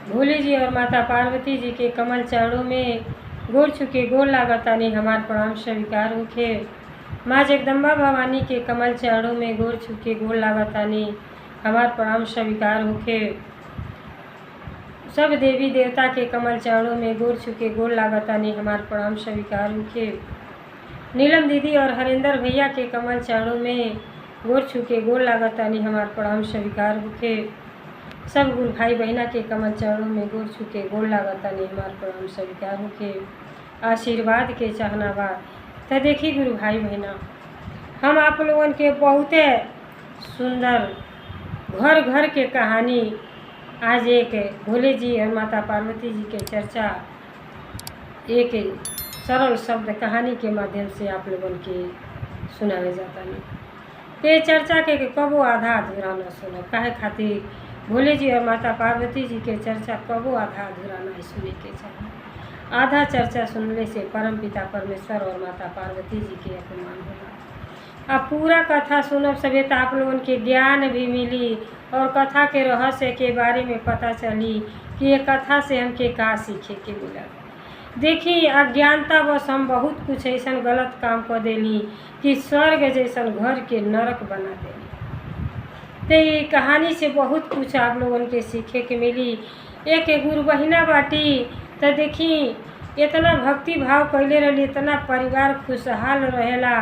भोले जी और माता पार्वती जी के कमल चरणों में गोर छुके गोर लागतानी हमार प्रणाम स्वीकार होखे। माँ जगदम्बा भवानी के कमल चरणों में गोर छुके गोर लागतानी हमार प्रणाम स्वीकार होखे। सब देवी देवता के कमल चरणों में गोर छुके गोर लागतानी हमार प्रणाम स्वीकार होखे। नीलम दीदी और हरेंद्र भैया के कमल चरणों में गोर छुके गोर लागतानी हमार प्रणाम स्वीकार होखे। सब गुरु भाई बहना के कमल चरणों में गोर छुके गोर लागतानी हमार प्रणाम स्वीकार होखे। आशीर्वाद के चाहना बा। तो देखी गुरु भाई बहना, हम आप लोगन के बहुते सुंदर घर घर के कहानी आज एक भोले जी और माता पार्वती जी के चर्चा एक सरल शब्द कहानी के माध्यम से आप लोगन के सुनावे जाता नहीं। ते चर्चा के कबो आधा अधूरा न सुनो, काहे खातिर भोले जी और माता पार्वती जी के चर्चा कबो आधा अधूरा नहीं सुने के चाहिए। आधा चर्चा सुनने से परम पिता परमेश्वर और माता पार्वती जी के अपमान होगा। अब पूरा कथा सुनब सभे तो आप लोगन के ज्ञान भी मिली और कथा के रहस्य के बारे में पता चली कि ये कथा से हमके का सीखे के मिला। देखी अज्ञानता बस हम बहुत कुछ ऐसा गलत काम कर देली कि स्वर्ग जैसा घर के नरक बना देली। तो ये कहानी से बहुत कुछ आप लोगन के सीखे के मिली। एक गुरु बहिना बाटी तो देखी इतना भक्ति भाव कैले रही, इतना परिवार खुशहाल रहेला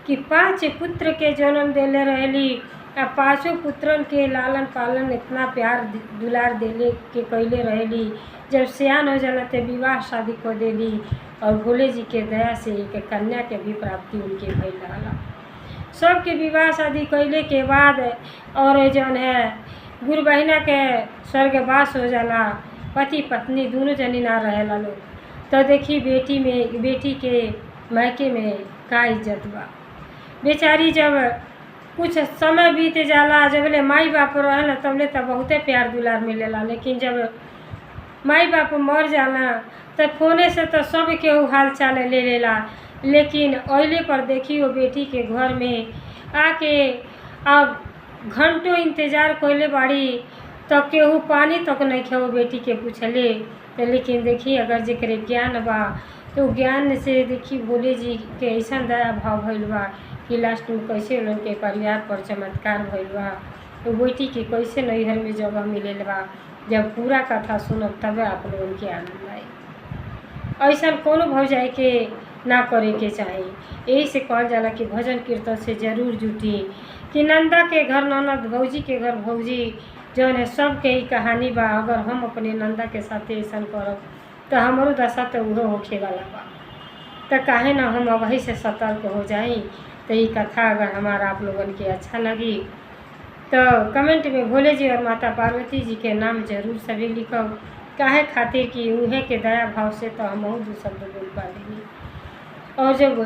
कि 5 पुत्र के जन्म देले रहेली आ 5 पुत्रन के लालन पालन इतना प्यार दुलार देले के कैले रहेली। जब सियान हो जाला तो विवाह शादी कर देली और भोले जी के दया से एक कन्या के भी प्राप्ति उनके भइल रहला। सबके विवाह शादी कैले के बाद और जौन है गुरु बहिना के स्वर्गवास हो जाला, पति पत्नी दोनों जनी ना रहेला लोग। तो देखी बेटी के मायके में का इज्जत बा। बेचारी जब कुछ समय बीत जाला, जबले माई बाप रहेला तबले तो बहुते प्यार दुलार मिलेला, लेकिन जब माई बाप मर जाला तो फोने से तो सब केहू हाल चाल ले लेला। लेकिन अइले पर देखी वो बेटी के घर में आके अब घंटों इंतजार कैले बाड़ी तो केहू पानी तक नहीं खे वो बेटी के पूछले। तो लेकिन देखी अगर जेकरे ज्ञान बा तो ज्ञान से देखी भोले जी के ऐसा दया भाव भइल बा कि लास्ट में कैसे लोग के परिवार पर चमत्कार भइल बा। तो बेटी के कैसे नैहर में जगह मिलेल बा, जब पूरा कथा सुनब तबे आप लोगन के आनंद आई। ऐसा कोनो भौजाई के ना करे के चाहिए। यही से कहल जाला कि भजन कीर्तन से जरूर जुटी कि नंदा के घर ननद, भौजी के घर भौजी, जौन है सब के ही कहानी बा। अगर हम अपने नंदा के साथ ऐसा करब तो हमारो दशा तो उहो होखे वाला बा। तो काहे ना हम अभी से सतर्क हो जाई। तो ये कथा अगर हमारा आप लोगन के अच्छा लगी तो कमेंट में भोले जी और माता पार्वती जी के नाम जरूर सभी लिखब, काहे खातिर कि उहे के दया भाव से तो हम दो शब्द बोल पा देंगे। और जब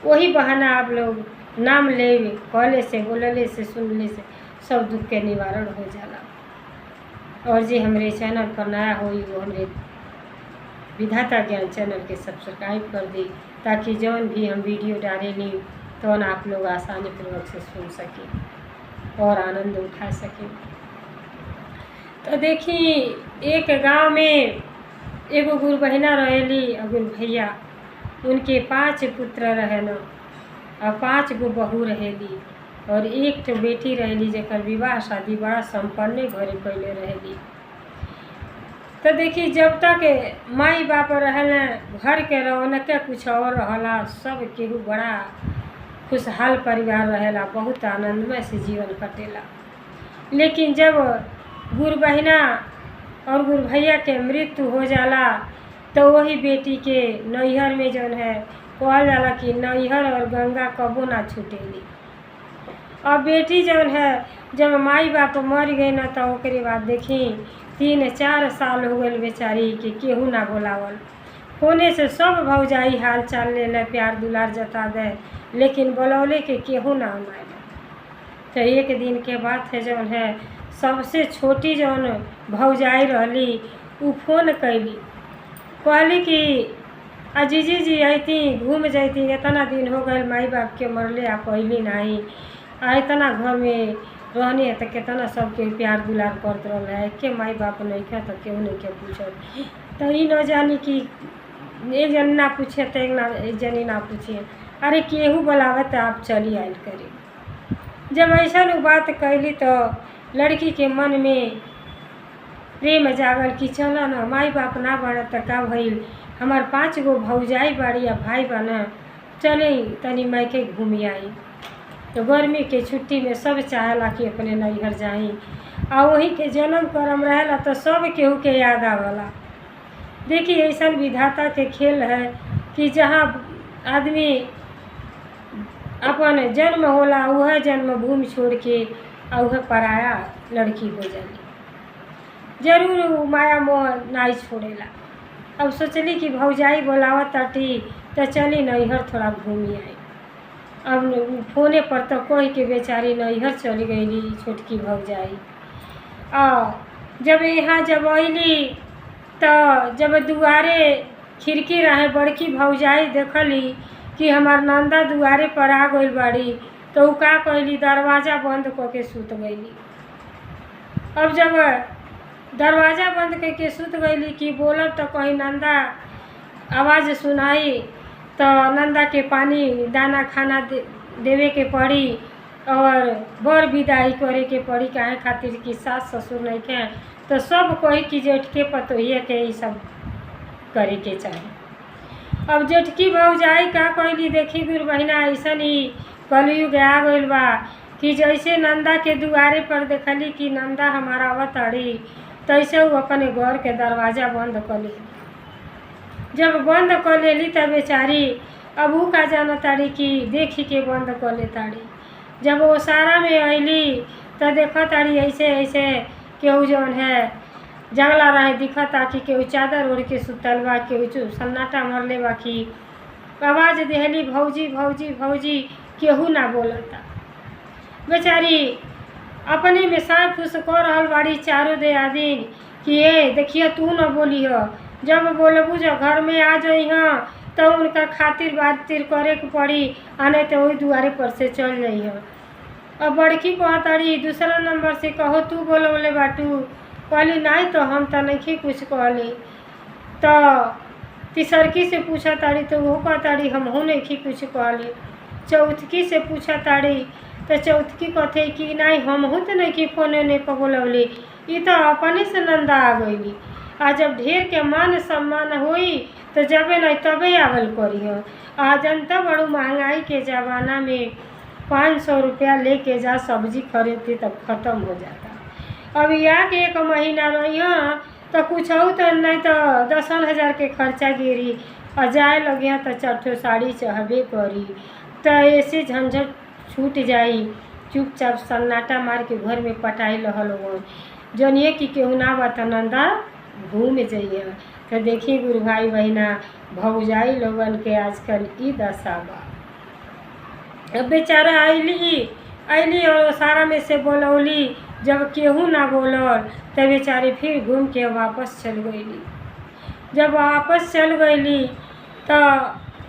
वही बहाना आप लोग नाम ले कहले से, बोलले से, सुनले से सब दुख के निवारण हो जाला। और जी हमारे चैनल पर नया हो वो हमारे विधाता ज्ञान चैनल के सब्सक्राइब कर दी, ताकि जौन भी हम वीडियो डालेंगे तो आप लोग आसानी पूर्वक से सुन सकें और आनंद उठा सकें। तो देखी एक गांव में एगो गुरु बहिना रहेली और गुरु भैया, उनके 5 पुत्र रहेन और 5 गो बहू रहेली और 1 तो बेटी रहेली जेकर विवाह शादी बड़ा संपन्न घरे कैले रहेली। तो देखी जब तक माई बाप रहना घर के रौनक कुछ और रहला, सब केहू बड़ा खुशहाल परिवार रहेला, बहुत आनंदमय से जीवन कटेला। लेकिन जब गुरु बहिना और गुरु भैया के मृत्यु हो जाला तो वही बेटी के नैहर में जौन है कहल जाला कि नैहर और गंगा कबो ना छूटेली। और बेटी जौन है जब माई बाप मर गए ना तो ओकरे बाद देखी 3-4 साल हो गए बेचारी के केहू ना बोलावल। होने से सब भौजाई हाल चाल ले प्यार दुलार जता दे, लेकिन बोलौले के केहू ना आए। तो एक दिन के बात है जौन है सबसे छोटी जौन भौजाई रहली उ फोन कैली, कहली कि अजीजी जी अती घूम जैती, इतना दिन हो गए माई बाप के मरले आ कहली नहीं आ इतना घर में रहनी है तो कितना सबके प्यार दुलार करत रहा है। के माई बाप नहीं खे तो केहू नहीं के पूछत, तो ई न जानी कि एक जन ना पूछे तो एक जनी ना पूछिए। अरे केहू बुलावे तो आप चली आयल करी। जब ऐसा बात कैली तो लड़की के मन में प्रेम जागल कि चलो ना माई बाप ना बड़ा तो का भइल, हमार 5 गो भौजाई बाड़ी या भाई बना, चले तनी मायके घूमी आई। तो गर्मी के छुट्टी में सब चाहेला कि अपने नैहर जाई, आ वहीं के जन्म कर्म रहेला तो सब केहू के याद आवला। देखिए ऐसा विधाता के खेल है कि जहाँ आदमी अपन जन्म होला वह जन्मभूमि छोड़ के और वह पराया लड़की हो जाली। जरूर माया मोह नाई छोड़ेला। अब सोचली कि भौजाई बोलावा ताटी तो चली नैहर थोड़ा घूमी आई। अब फोने पर तो कोई के बेचारी नैहर चली गईली छोटकी भौजाई। जब यहाँ जब अली तो जब दुआरे खिड़की रहे बड़की भौजाई देखली कि हमार नंदा दुआरे पर आ गई बाड़ी, तो उ का कहली दरवाज़ा बंद करके सुत गईली। अब जब दरवाज़ा बंद करके सुत गईली कि बोलब तो कहीं नंदा आवाज़ सुनाई तो नंदा के पानी दाना खाना देवे के पड़ी और बर विदाई करे के पड़ी। काहे खातिर कि सास ससुर नहीं के तो सब कोई कि जेठके पतोहिए के ये सब करे के चाही। अब जेठकी भौजाई का कहली देखी गुरु बहिना ऐसा ही कलयुग आ गइल बा कि जैसे नंदा के दुआरे पर देखली कि नंदा हमारा अवताड़ी, तैसे वो अपने घर के दरवाज़ा बंद कर ली। जब बंद कर लेली तब बेचारी अब ऊ का जाना ताड़ी कि देखी के बंद कर ले ताड़ी। जब वो सारा में अली तो देखा ताड़ी ऐसे ऐसे केहू जौन है जंगला रहे दिखा था कि केहू चादर ओढ़ के सुतल बा, केहू सन्नाटा मरले बा कि आवाज़ देहली भौजी भौजी भौजी, केहू ना बोलता। बेचारी अपने में साफ फूस कर रहल बाड़ी चारों दे आदमी कि ये देखिए तू न बोली हो, जब बोलबू जो घर में आ जाई हाँ तो उनका खातिर बातिर करे के पड़ी, आने तो वही दुआरे पर से चल जाई हाँ। अब बड़की कहताड़ी दूसरा नंबर से कहो तू बोले बाटू, कहली नहीं तो हम तो नहीं कुछ कहली। तो तीसरकी से पूछा ताड़ी तो वो कहताड़ी हम हूँ नहीं कुछ कहली। चौथकी से पूछा ताड़ी तो चौथकी कहते कि नहीं हम हूँ तो नहीं कि फोने नहीं पर बोलवली, ये तो अपने से नंदा आ गईली। आ जब ढेर के मान सम्मान होई तो जबे नहीं तबे आवल करी हो। आ जनता बड़ू महंगाई के ज़माना में 500 रुपया लेके जा सब्जी खरीदती तब ख़त्म हो जाता। अब या के 1 महीना रही हाँ तो कुछ हो तो नहीं तो 10,000 के खर्चा गिरी और जाए लगे तो 4 साड़ी चाहबे करी, तो ऐसे झंझट छूट जाई। चुपचाप सन्नाटा मार के घर में पटाई रहल हो जनिए कि केहू ना बा तो नंदा घूम जाइए। तो देखिए गुरु भाई बहिना भौजाई लोगन के आजकल ई दशा बा। अब बेचारा अली और सारा में से बोलौली, जब केहू ना बोलल तो बेचारे फिर घूम के वापस चल गईली। जब वापस चल गईली तो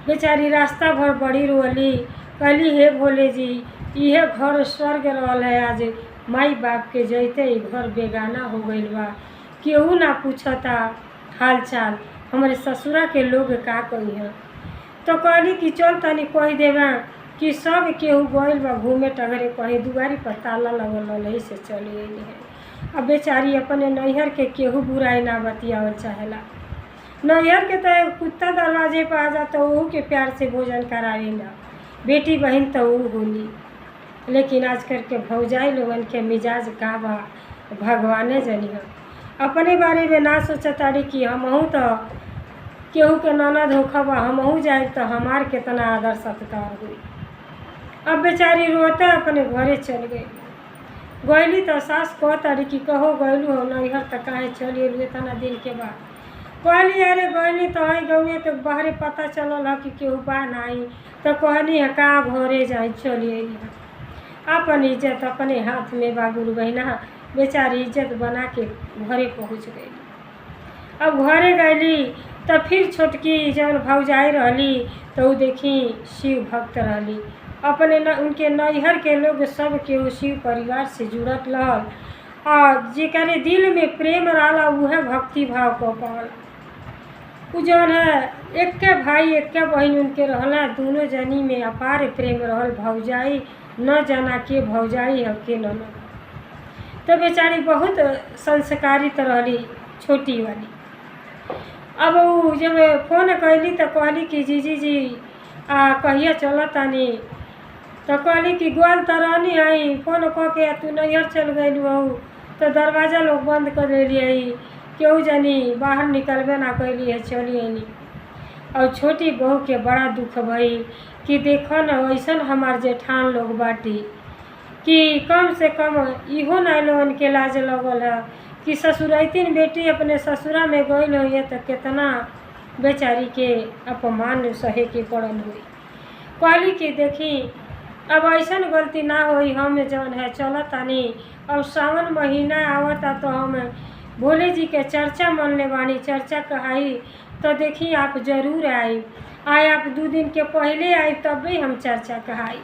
बेचारी रास्ता भर बड़ी रोली, कहली हे भोले जी यह घर स्वर्ग रहल है, आज माई बाप के जैते ही घर बेगाना हो गइल बा, केहू ना पूछता हाल चाल, हमारे ससुरा के लोग का कही है। तो कहली कि चल तनी कह देवा कि सब केहू गइल बा घूमे टगरे, कहीं दुआरी पर ताला लगल रही से चली गई है। अब बेचारी अपने नैहर के केहू बुराई ना बतियावल चाहेला। नैहर के तो कुत्ता दरवाजे पर आ जाता वहू के प्यार से भोजन करावेला, बेटी बहन तो वो होली। लेकिन आजकल के भौजाई लोगन के मिजाज का बा भगवाने जनिया। अपने बारे में ना सोचताड़ी कि हमहू तो केहू के ननद होखा बा, हमहू जाए तो हमार कितना आदर सत्कार हुई। अब बेचारी रोते अपने घरे चल गईली तो सास कहताड़ी कि कहो गईलू हो नैहर तो काहे चल एलू इतना दिन के बाद। कहली अरे गईली तो आई गए तो बाहरे पता चलल है कि केहू बा नहीं, तो कहनी है का घरे जाए चली अली। अपन इज्जत अपने हाथ में बा गुरु बहिना, बेचारी इज्जत बना के घरे पहुँच गई। अब घरे गईली तो फिर छोटकी जौन भौजाई रहली तो देखी शिव भक्त रहली, अपने उनके नैहर के लोग सब के शिव परिवार से जुड़त रहल और जेकरे दिल में प्रेम रहला उहे भक्ति भाव को पावला। उ जौन है एक्के भाई एक्के बहन उनके रहला, दोनों जनी में अपार प्रेम रहल। भौजाई न जाना के भौजाई है के न। तो बेचारी बहुत संस्कारित रहली छोटी वाली। अब उ जब फोन कैली तो कहली कि जीजी जी कहिया चलतानी, तो कहली कि गोल तो रहनी आई, फोन कह के तू नैहर चल गई हूँ, तो दरवाज़ा लोग बंद कर दिए, केहू जानी बाहर निकलबे ना कैली है, चली आनी। और छोटी बहू के बड़ा दुख भई कि देखो न ऐसन हमार जेठान लोग बाटी कि कम से कम इहो ना लोगन के लाज लगल है कि ससुरैतिन बेटी अपने ससुरा में गई हुई तो कितना बेचारी के अपमान सहे के पड़ल हुई। कहली कि देखी अब ऐसन गलती ना होई, हम जौन है चलतानी। अब सावन महीना आवता तो हम भोले जी के चर्चा मनले बानी, चर्चा कहाई तो देखी आप जरूर आई। आप 2 दिन के पहले आई तब भी हम चर्चा कहाई।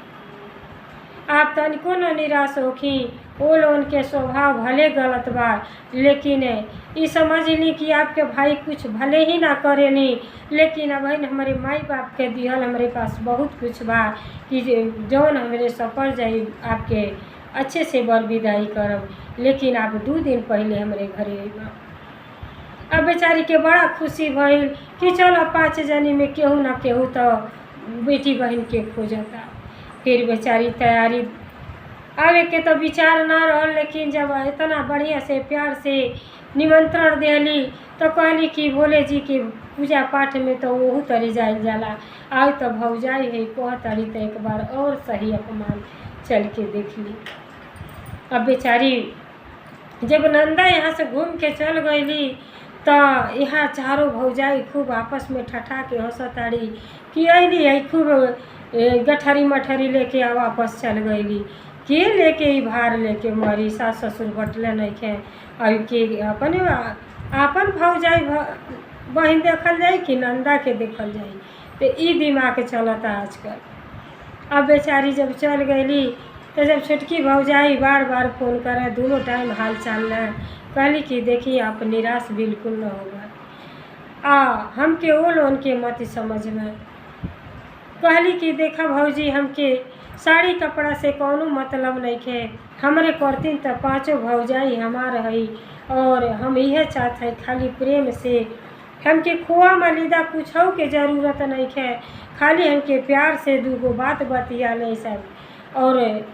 आप तनिको न निराश होखी, वो लोगन के स्वभाव भले गलत बा, लेकिन ये समझ ली कि आपके भाई कुछ भले ही ना करेनी, लेकिन अब हमारे माई बाप के दिहल हमारे पास बहुत कुछ बा कि जौन हमारे सफर जाई आपके अच्छे से बर विदाई करब, लेकिन आप 2 दिन पहले हमारे घरे अइबा। अब बेचारी के बड़ा खुशी भइल कि चलो 5 जनी में केहू ना केहू तो बेटी बहन के खोजता। फिर बेचारी तैयारी आवे के तो विचार ना रहल, लेकिन जब इतना बढ़िया से प्यार से निमंत्रण देली तो कहली कि भोले जी के पूजा पाठ में तो वहू तरी जायल जाला, आज तो भौजाई है कह तरी तो एक बार और सही अपमान चल के देख ली। अब बेचारी जब नंदा यहाँ से घूम के चल गईली तो यहाँ चारों भौजाई खूब आपस में ठठा के हंसताड़ी कि अली है खूब गठरी मठरी लेके वापस चल गईली। के लेके ही भार लेके मरी, सास ससुर बटले नहीं खे, अब के अपने आपन भौजाई बहन देखल जाए कि नंदा के देखल जाए, तो ई दिमाग चलता आजकल। अब बेचारी जब चल गईली तो जब छोटकी भौजाई बार बार फ़ोन करे, दोनों टाइम हाल चाल लें, कहली कि देखिए आप निराश बिल्कुल न होगा, हमके वो लोन के मत समझ में। कहली कि देखा भौजी हमके साड़ी कपड़ा से कोनो मतलब नहीं खे, हमारे करतीन तो 5 भौजाई हमार है और हम यह चाहते हैं खाली प्रेम से, हमके खोआ मलिदा कुछो के ज़रूरत नहीं खे, खाली हमके प्यार से 2 बात बतिया ले सब और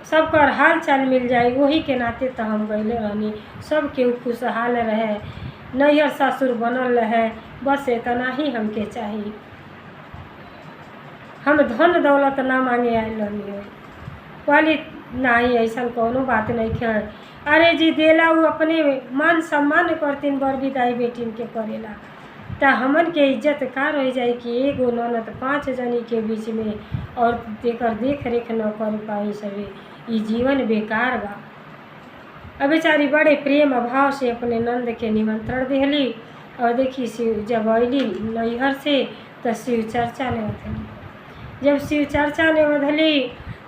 सबकर हाल चाल मिल जाए, वही के नाते तो हम गईले रहनी। सब के खुशहाल रहे, नैहर ससुर बनल रहे, बस इतना ही हमके चाहिए। हम धन दौलत ना मांगे आयल रहनी है। कहली नहीं ऐसा कोनो बात नहीं है, अरे जी देला वो अपने मान सम्मान करतीन बर विदाई बेटीन के करेला, तो हमन के इज्जत का रह जाए कि एगो ननद 5 जनी के बीच में और देकर देख रेख न कर पाई सवे, ये जीवन बेकार बा। अब बेचारी बड़े प्रेम अभाव से अपने नंद के निमंत्रण दिहली और देखी शिव जब अली नैहर से तो शिव चर्चा ने उधली। जब शिव चर्चा ने उधली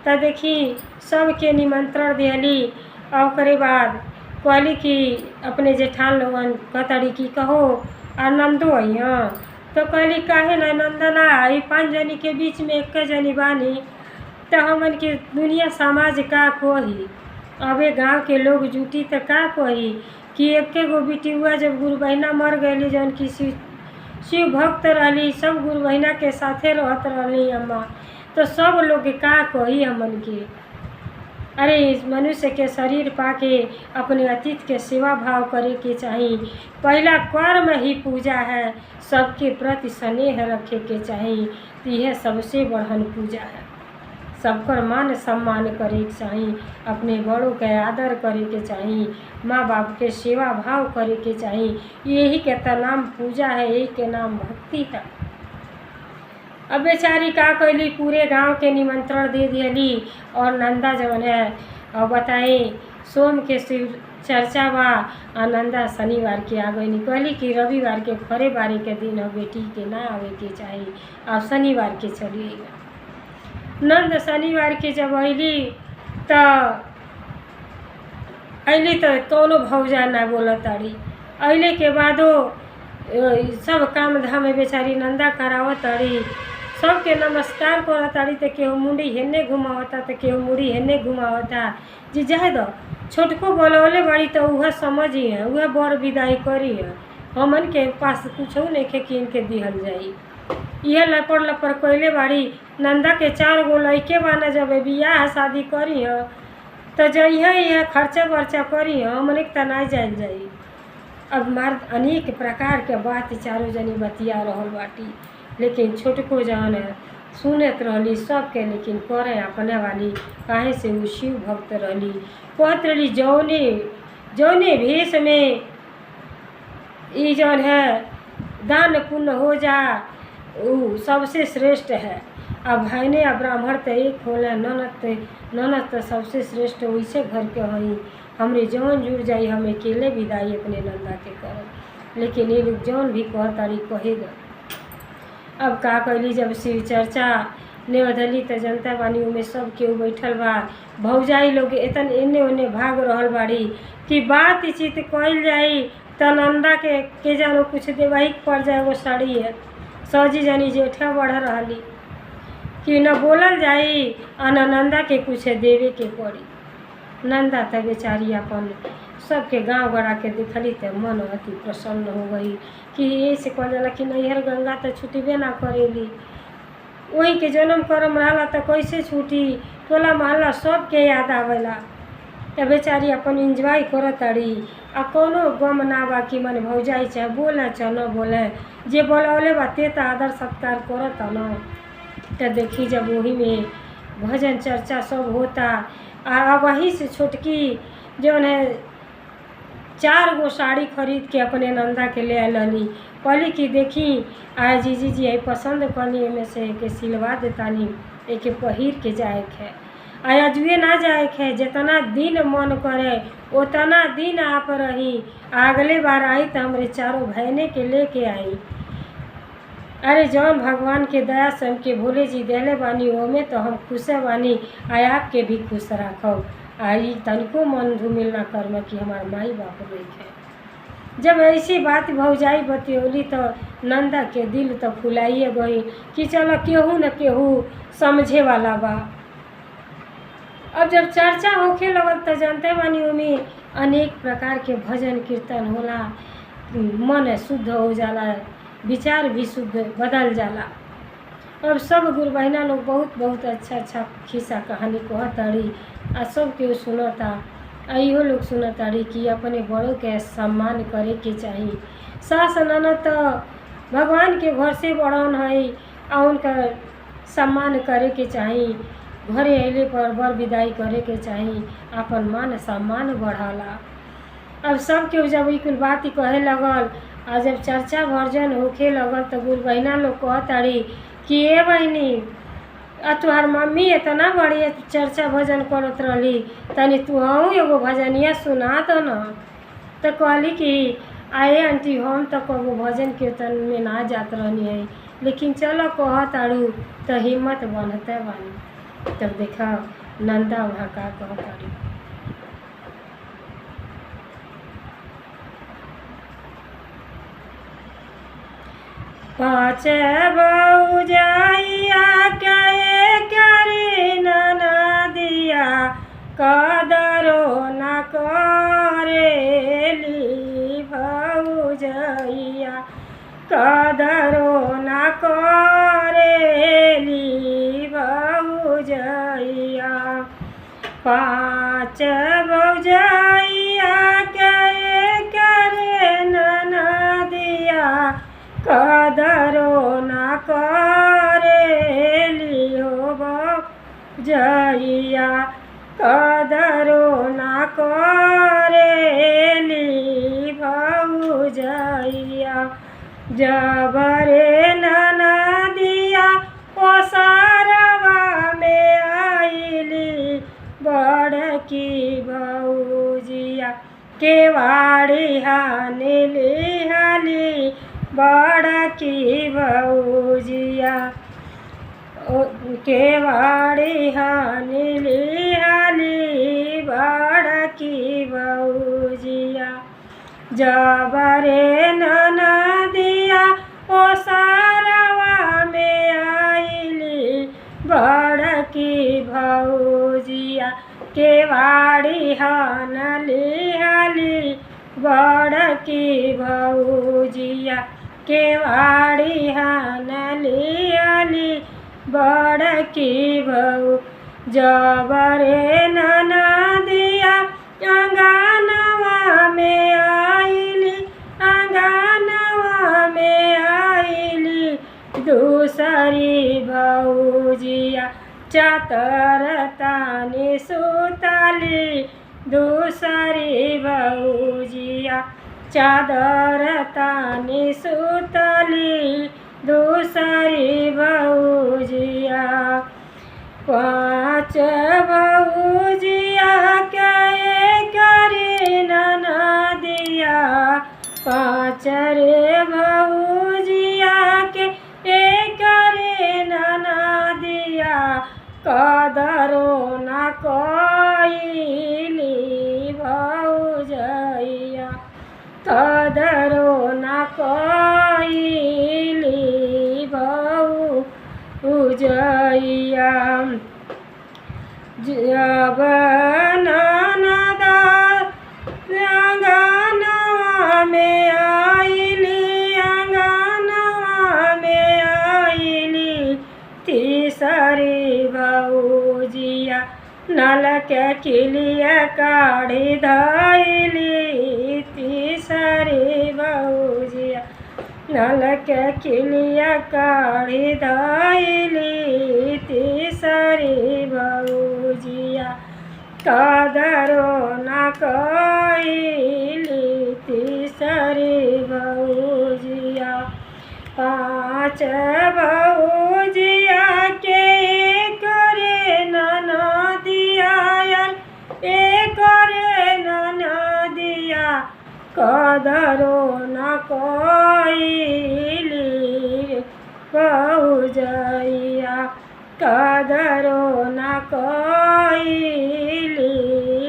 तो देखी सबके निमंत्रण दिहली और ओकरे बाद कहली कि अपने जेठान लोगन कहतड़ी कि कहो आनंदो अइहाँ, तो कहली काहे ना नंदना आई 5 जनी के बीच में एक जनी बानी, तो हमन के दुनिया समाज का कही, अबे गांव के लोग जुटी तो का कही कि एके गो बेटी हुआ जब गुरु बहिना मर गई जौन की शिव भक्त रही, सब गुरु बहिना के साथे रहत रही अम्मा, तो सब लोग का कही हमन के। अरे इस मनुष्य के शरीर पाके अपने अतीत के सेवा भाव करे के चाहिए, पहला कर्म ही पूजा है, सबके प्रति स्नेह रखे के चाहिए, तो यह सबसे बढ़न पूजा है। सबकर मान सम्मान करे के चाहिए, अपने बड़ों के आदर करे के चाहिए, माँ बाप के सेवा भाव करे के चाहिए, यही के तो नाम पूजा है, यही के नाम भक्ति है। अब बेचारी का कैली पूरे गांव के निमंत्रण दे दियली और नंदा जवन है और बताई सोम के शिव चर्चा बा, नंदा शनिवार के आ गई, कहली कि रविवार के खरे बारी के दिन बेटी के ना आवे के चाहिए, अब शनिवार के चलिएगा। नंद शनिवार के जब अली तो कौनो भौजा ना बोला ताड़ी। अले के बादो सब काम धाम में बेचारी नंदा करावत ताड़ी, सबके नमस्कार करत ताड़ी। तो केहू मुंडी हेने घुमावता तो केहू मुड़ी हेने घुमावता। जी जाए दो छोटको बोलौले बड़ी तो वह समझी है, वह बड़ विदाई करी है। हमन के पास कुछ नहीं खे कीन के दिहल जाई। यह लपड़ लपड़ कैले बाड़ी। नंदा के 4 गो लइके बाना, जब बियाह शादी करी है तो जइहे यह खर्चा वर्चा करी है, हमने के तना जाइल जाई। अब मर्द अनेक प्रकार के बात चारों जनी बतिया रहल बाटी, लेकिन छोटको जान है सुनत रहली सबके, लेकिन करे अपने वाली काहे से वो शिव भक्त रहली। कहत रहली जौने भेष में ई जौन है दान पुण्य हो जा वो सबसे श्रेष्ठ है। अब भाईने अब ब्राह्मण तो एक होला, ननद तो सबसे श्रेष्ठ वैसे घर के हई। हमरे जौन जुड़ जाई हम अकेले विदाई अपने नंदा के करब, लेकिन ये लोग जौन भी कहताड़ी कहेगा। अब का कैली जब शिव चर्चा नेवधली तो जनता बानी उमें सब केहू बैठल बा। भौजाई लोग एतन एने ओने भाग रहल बाड़ी कि बात चित कइल जाई तो नंदा के जानो कुछ देवाही पड़ जाए। वो साड़ी है सजी जानी जेठा बढ़ रही कि न बोलल जाई और न नंदा के कुछ देवे के पड़ी। नंदा तो बेचारी अपन सबके गांव गड़ा के देखली तो मन अति प्रसन्न हो गई कि ऐसे कह जाला कि नैहर गंगा तो छुटबे ना करेली, वही के जन्म करम रहा तो कैसे छूटी। टोला मोहल्ला सबके याद आवेला। तो बेचारी अपन इंजॉय करत ताड़ी आ कोनो गम ना बा कि मन भौजाई चाहे बोले चाहे न बोले, जे बोलौले बाते तो आदर सत्कार करत न। तो देखी जब वही में भजन चर्चा सब होता आ वहीं से छोटकी जौन है 4 गो साड़ी खरीद के अपने नंदा के ले आली। कहली कि देखी आए जी आई पसंद करनी में से के सिलवा देतानी, एक पहिर के जाए है। अजुए ना जाए है, जितना दिन मन करे उतना दिन आप रही। अगले बार आई तो हमारे 4 बहने के लेके आई। अरे जौन भगवान के दया से हमके भोले जी देले बानी ओमे तो हम खुश बानी, आपके भी खुश रखब। आई तनिको मन धूमिल ना कर्म कि हमार माई बाप देखे। जब ऐसी बात भौजाई बतियोली तो नंदा के दिल तो फुलाइए गई कि चलो केहू न केहू समझे वाला बा। अब जब चर्चा होखे लगल तो जानते बानी ओमे अनेक प्रकार के भजन कीर्तन होला, मन शुद्ध हो जाला, विचार भी शुद्ध बदल जाला। अब सब गुरु बहिना लोग बहुत अच्छा खिस्सा कहानी कहताड़ी आ सब केहू सुनता। इहो लोग सुनताड़ी कि अपने बड़ों के सम्मान करे के चाही। सास ननद तो भगवान के घर से बड़न है आ उनका सम्मान करे के चाही। घरे अइले पर बर विदाई करे के चाही, अपन मान सम्मान बढ़ाला। अब सब केहू जब ई कुल बात कहे लगल आ जब चर्चा भर्जन होखे लगल तो गुरु बहिना लोग कहताड़ी कि ए बहनी तुहार मम्मी इतना बढ़िया चर्चा भजन करत रहली, तनी तू एगो भजनिया सुना दो न। तो कहली कि आए आंटी हम तो कबो भजन कीर्तन में ना जात रहनी है, लेकिन चलो कहताड़ू तो हिम्मत बनते बानी। तब देखा नंदा वहाँ का कहताड़ी। पाँच भौजाइया करे ननदिया कदरो न करेली भौजैया, कदरो न करेली भौजैया। 5 भौजैया करे ननदिया कदरो न करेली हो भौजैया, कदरो न करेली भौजैया। जबरे ननदिया ओसारवा में आइली बड़की भौजिया, केवाड़ी हानिली हाली बड़की भौजिया। केवाड़ी हानिली हाली बड़की भौजिया जबरे ननदिया ओ सारवा में आइली बड़की भौजिया केवाड़ी हानली हाली बड़की भौजिया केवाड़ी हानली हाली बड़की भौ जबरे ननदिया अंगनवा में आइली अंगनवा में आइली दूसरी भौजिया चातर तानी सुतली दूसरी भौजिया चादर तानी सुतली दूसरी भौजिया पाँच भौजिया के करी ननदिया पाँच रे भौजिया के करे ननदिया कदरो न कइली भौजैया कदरो न कइली भौजैया जब ननदा अंगनवा में आइली अंगनवा में आइली तीसरी भौजिया नल के किलिया काढ़ी धइली तीसरी भौजिया नल के किलिया काढ़ी धइली तीसरी भौजिया कदरो न कइली तीसरी भौजिया पाँच भौजिया के करे ननदिया करे ननदिया कदरो न कइली भौजैया कदरो न कइली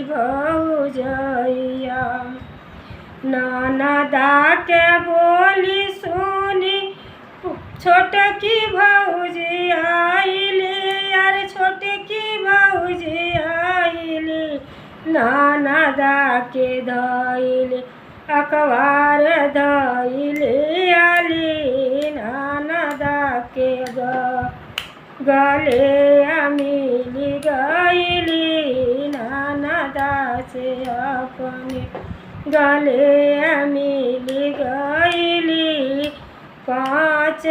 भौजैया ननदा के बोली सुनी छोटकी भौजी आइली यार छोटकी भौजी आइली ननदा के धइली अखबार धइली आली ननदा के गले मिली गइली ननदा से अपने गले मिली गइली पाँच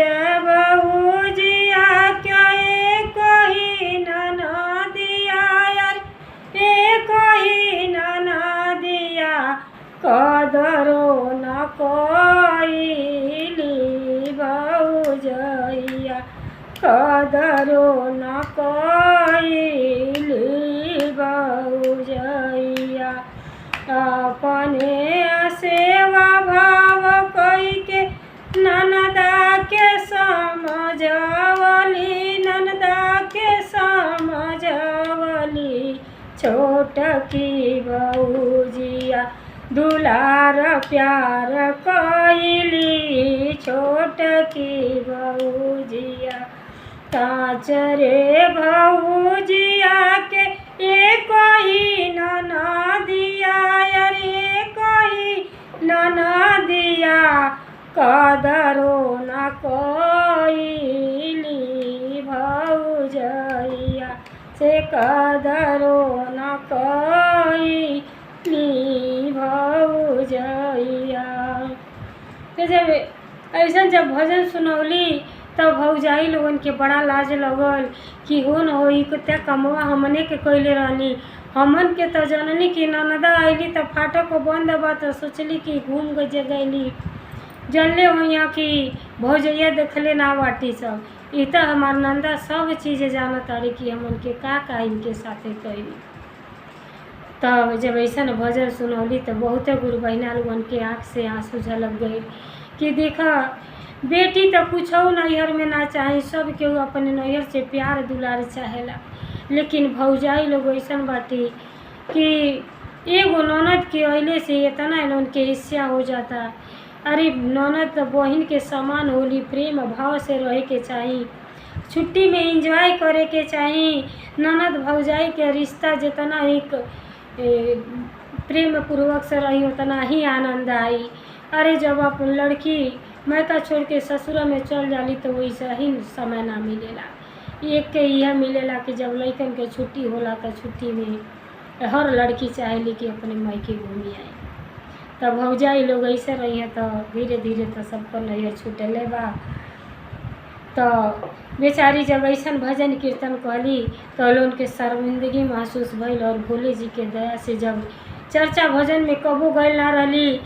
भौजिया क्या एक ही ननदिया यार एक ही ननदिया कदरो न कइली भौजैया कदरो न कइली भौजैया अपने सेवा भाव कइके ननदा के समझवली ननदा के समझवली छोटकी भौजिया दुलार प्यार कइली छोटकी भौजिया कांच रे भौजिया के एक ही ननदिया एक ही ननदिया कदरो न कइली भौजैया से कदरो न कइली भौजैया। तो जब ऐसा जब भजन सुनौली तब भौजाई लोगन के बड़ा लाज लगल कि हो न हो कत्या कमवा हमने के कैले रहनी हमन के तो जननी की ननदा आईली तब फाटक बंद बा तो सोचली कि घूम गईली जनले वहाँ की भौजैया देखले ना बाटी सब इ तो हमार नंदा सब चीज़ जानत तारी कि हमन के का इनके साथे कैली। तब जब ऐसा भजन सुनौली तो बहुत गुरु बहिना लोगन के आँख से आंसू झलक गई कि देखा बेटी तो कुछ नैहर में ना चाहे, सब केहू अपने नैहर से प्यार दुलार चाहेला, लेकिन भौजाई लोग ऐसन बाटी कि एगो ननद के अइले से इतना लोन के हिस्सा हो जाता। अरे ननद तो बहन के समान होली, प्रेम भाव से रहे के चाहिए, छुट्टी में एंजॉय करे के चाहिए। ननद भौजाई के रिश्ता जितना एक प्रेम पूर्वक से रही उतना ही आनंद आई। अरे जब अपन लड़की मायका छोड़ के ससुरा में चल जाली तो वैसा ही समय ना मिलेला। एक के यह मिलेला कि जब लड़कन के छुट्टी होला तो छुट्टी में हर लड़की चाहेली कि अपने मायके घूमी आए। तब भौजाई लोग ऐसे रही है तो धीरे धीरे तो सबको नैहर छूटले बा। तो बेचारी जब ऐसा भजन कीर्तन कहली तो उनके शर्मिंदगी महसूस भइल, और भोले जी के दया से जब चर्चा भजन में कबो गइल ना रही,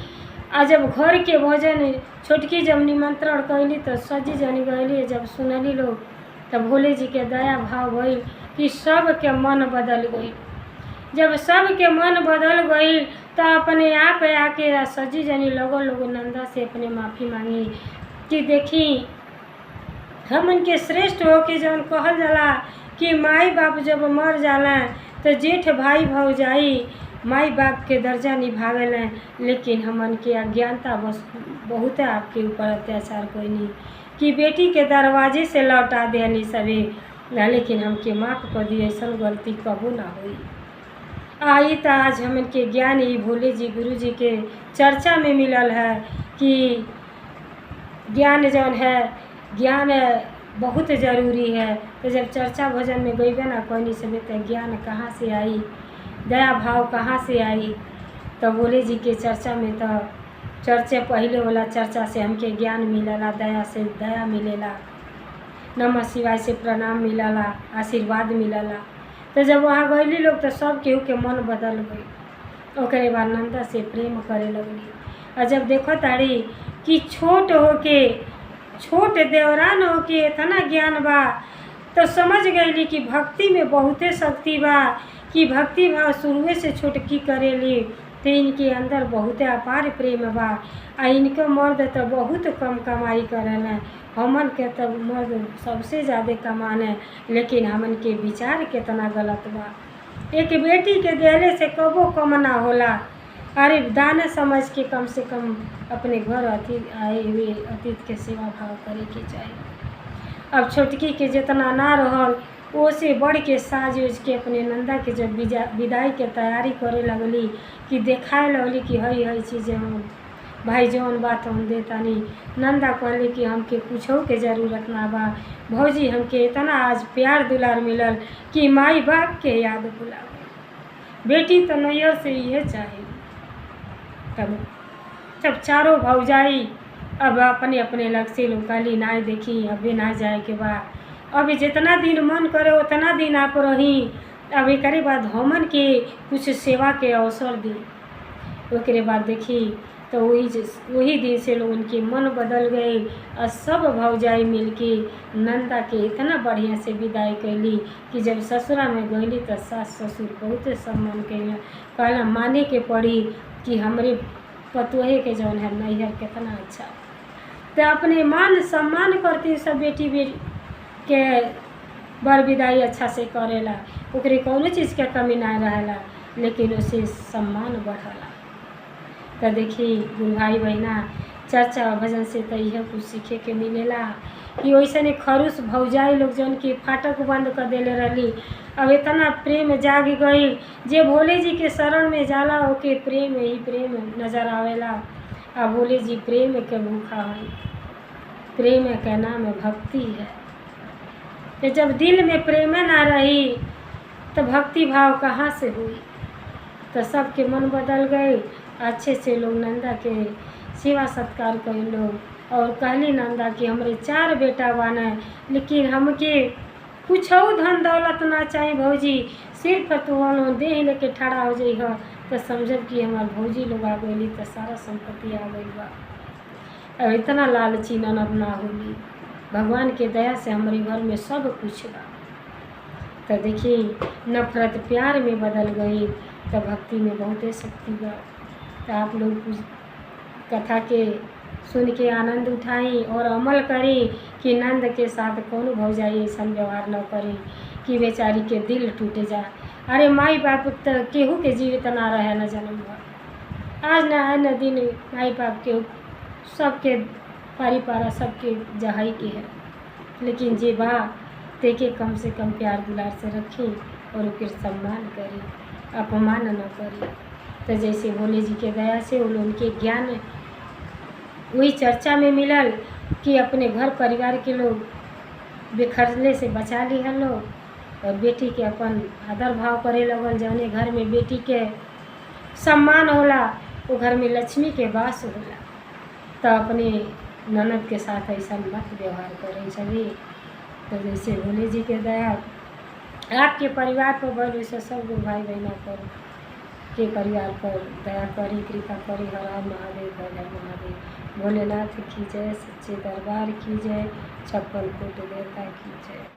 आ जब घर के भजन छोटकी जब निमंत्रण कैली तो सजी जनी गईली। जब सुनली लोग तब भोले जी के दया भाव भइल कि सब के मन बदल गई। जब सब के मन बदल गई तो अपने आप आके सजी जनी लोगो नंदा से अपने माफ़ी मांगी कि देखी हमन के श्रेष्ठ होके जब कहल जाला कि माई बाप जब मर जाला तो जेठ भाई भौजाई माई बाप के दर्जा निभावेला, लेकिन हमन के अज्ञानता बस बहुत आपके ऊपर अत्याचार कोई नहीं कि बेटी के दरवाजे से लौटा देनी सभी, लेकिन हमके माफ़ कर दी, ऐसा गलती कबू ना हुई। आई तो आज हमन के ज्ञान ही भोले जी गुरु जी के चर्चा में मिलल है कि ज्ञान जौन है, ज्ञान बहुत ज़रूरी है। तो जब चर्चा भजन में गईबे ना कोई समय तो ज्ञान कहाँ से आई, दया भाव कहाँ से आई। तो भोले जी के चर्चा में तो चर्चा पहले वाला चर्चा से हमके ज्ञान मिलला, दया से दया मिलेला, नमः शिवाय से प्रणाम मिलला, आशीर्वाद मिलला। तो जब वहाँ गईली लोग तो सब केहू के मन बदल गई। ओकरे बाद नंदा से प्रेम करे लगली। और जब देखो तारी कि छोट होके छोट देवरान होके इतना ज्ञान बा तो समझ गईली कि भक्ति में बहुते शक्ति बा, कि भक्ति भाव शुरुए से छोटकी करेली तो इनके अंदर बहुत अपार प्रेम बा। आ इनके मर्द तो बहुत कम कमाई करेला, हमन के तो मर्द सबसे ज़्यादा कमाने, लेकिन हमन के विचार कितना गलत बा। एक बेटी के देले से कबो कम ना होला। अरे दाना समझ के कम से कम अपने घर अतिथि आए हुए अतिथि के सेवा भाव करे के चाहिए। अब छोटकी के जितना ना रहल वो से बढ़ के साज उज के अपने नंदा के जब विदाई के तैयारी करे लगली कि देखाए लगली कि हई हई चीज़ हम भाई जौन बात हम देतानी। नंदा कहली कि हमके कुछो के ज़रूरत ना बा भौजी, हमके इतना आज प्यार दुलार मिलल कि माई बाप के याद भुला गई। बेटी तो नैहर से ये चाहे। तब जब चारों भौजाई अब अपने अपने लग से लोकाली ना देखी, अभी ना जाए के बाद अभी जितना दिन मन करे उतना दिन आप रही। अब एक बाद हमन के कुछ सेवा के अवसर दी। ओकरे बाद देखी तो वही दिन से लोग उनके मन बदल गए और सब भौजाई मिलके नंदा के इतना बढ़िया से विदाई कैली कि जब ससुरा में गईली तो सास ससुर बहुत सम्मान कैला, कहला माने के पड़ी कि हमरे पतोहे के जौन है नैहर कितना अच्छा। तो अपने मान सम्मान करती सब बेटी के बर विदाई अच्छा से करेला, ओकरे कौनो चीज़ के कमी ना रहेला, लेकिन उसे सम्मान बढ़ला। तो देखी गुरु भाई बहना चर्चा भजन से तो यह कुछ सीखे के मिलेला कि वैसे ने खरूस भौजाई लोग जौन की फाटक बंद कर देले रही, अब इतना प्रेम जाग गई। जे भोले जी के शरण में जाला ओके प्रेम ही प्रेम नजर आवेला। आ भोले जी प्रेम के भूखा है, प्रेम के नाम भक्ति है। तो जब दिल में प्रेम ना रही तो भक्ति भाव कहाँ से हुई। तो सबके मन बदल गए। अच्छे से लोग नंदा के सेवा सत्कार कर लोग और कहली नंदा कि हमरे 4 बेटा बाना, लेकिन हमके कुछ धन दौलत ना चाहिए भौजी, सिर्फ तो देह लेके ठड़ा हो जाइ हो तो समझब कि हमार भौजी लोग आ गई तो सारा संपत्ति आ गई बा। अब इतना लालची ननद ना होगी। भगवान के दया से हमारे घर में सब कुछ बा। तो देखिए नफरत प्यार में बदल गई तो भक्ति में बहुत शक्ति बा। तो आप लोग कथा के सुन के आनंद उठाई और अमल करी कि नंद के साथ कौन भौजाई ऐसा व्यवहार न करी कि बेचारी के दिल टूटे जा। अरे माई बाप तो केहू के जीवित ना रहे न जन्म भर, आज न है न दिन माई बाप के सबके पारा सबके जहाई के है, लेकिन जे बा ते के कम से कम प्यार दुलार से रखी और ओकर सम्मान करी, अपमान न करी। तो जैसे भोले जी के दया से वो उनके ज्ञान वही चर्चा में मिलल कि अपने घर परिवार के लोग बिखरने से बचा ली है लोग, और बेटी के अपन आदर भाव करे लगल। जौने घर में बेटी के सम्मान होला वो घर में लक्ष्मी के वास होला। तो अपने ननद के साथ ऐसा मत व्यवहार करें सभी। तो जैसे भोले जी के दया आपके परिवार पर बढ़, वैसे सब लोग भाई बहना पर के परिवार पर दया करी, कृपा करी। हर हर महादेव, हर हर महादेव। भोलेनाथ की जय, सच्चे दरबार की जय, 56 कोटि देवता की जय।